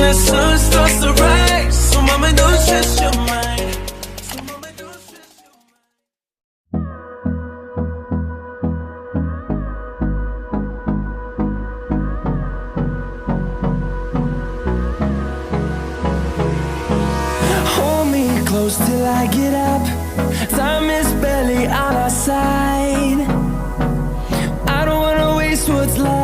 the sun starts to rise. So mama, don't stress your mind. So mama, don't stress your mind. Hold me close till I get up. Time is barely on our side. I don't wanna waste what's left.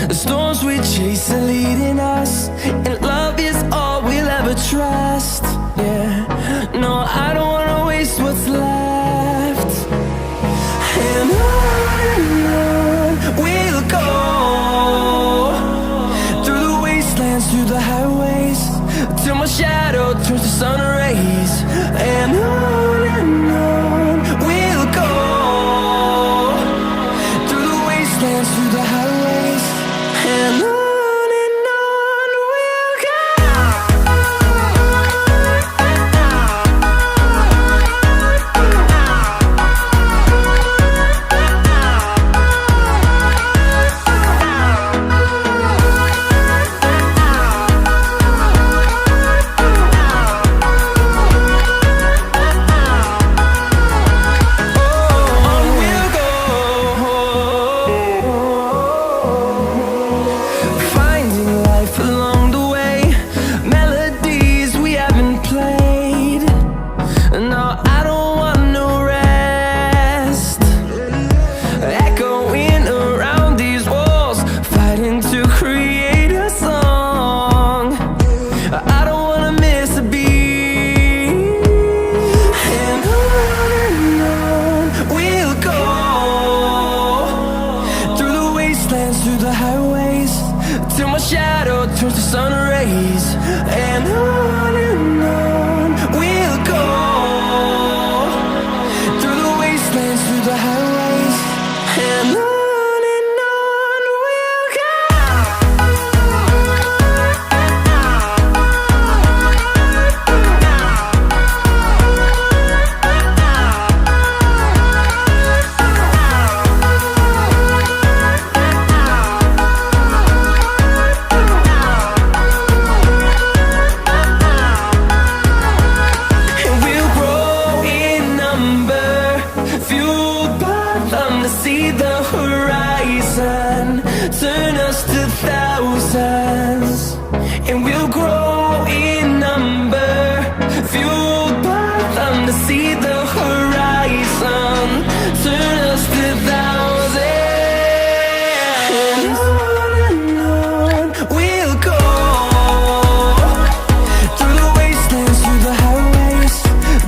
The storms we chase are leading us, and love is all we'll ever trust. Yeah, no, I don't wanna waste what's left. And on we'll go, through the wastelands, through the highways, till my shadow turns to sun rays. And on we'll go, through the wastelands, through the highways, and on we'll go. Through the highways, till my shadow turns to sun rays. And on we'll go, through the wastelands, through the highways, and on we'll go. See the horizon, turn us to thousands, and we'll grow in number, fueled by them to see the horizon, turn us to thousands, and on we'll go, through the wastelands, through the highways,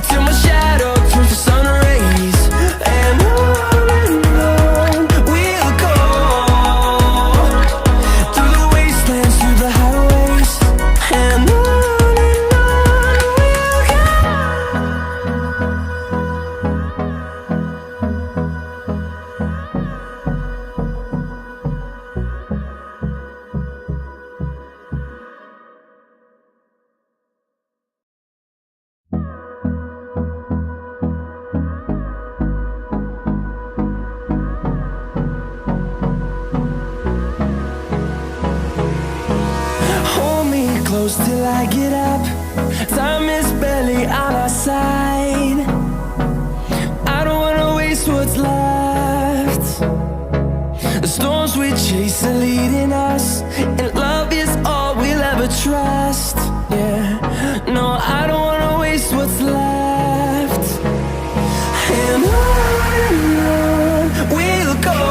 till my shadow turns to sun rays. And close till I get up. Time is barely on our side. I don't wanna waste what's left. The storms we chase are leading us, and love is all we'll ever trust. Yeah, no, I don't wanna waste what's left. And on we'll go,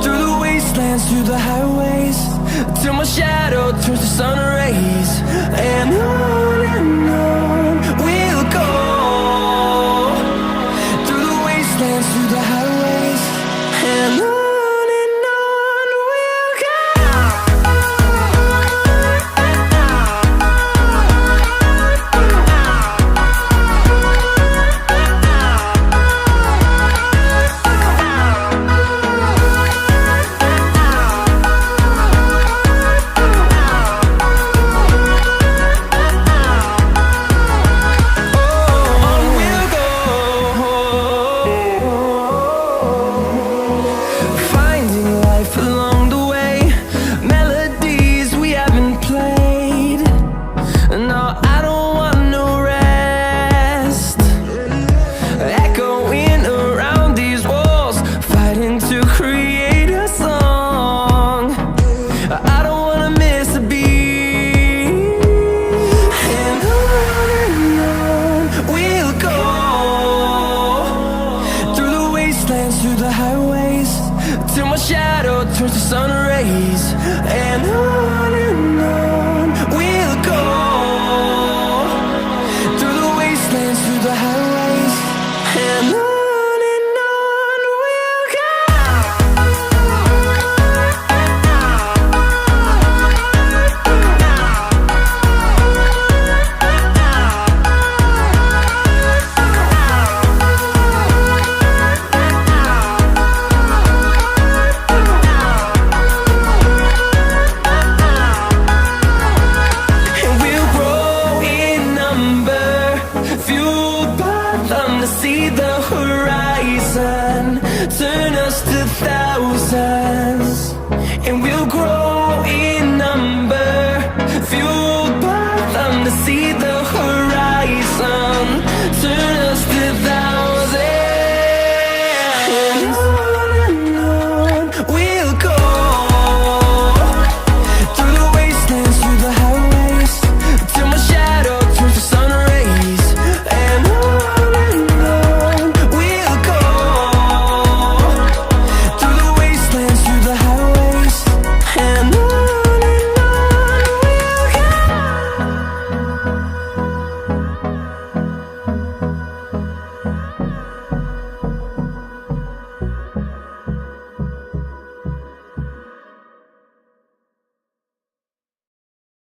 through the wastelands, through the highways, till my shadow turns to sun rays. And on we'll go, through the wastelands, through the highways, and on we'll go. writing to create a song. I don't wanna miss a beat. And on we'll go, through the wastelands, through the highways, till my shadow turns to sun rays. And on we'll go, through the wastelands, through the highways, and on we'll go. And we'll grow in number, fueled by them to see the horizon, turn us to thousands.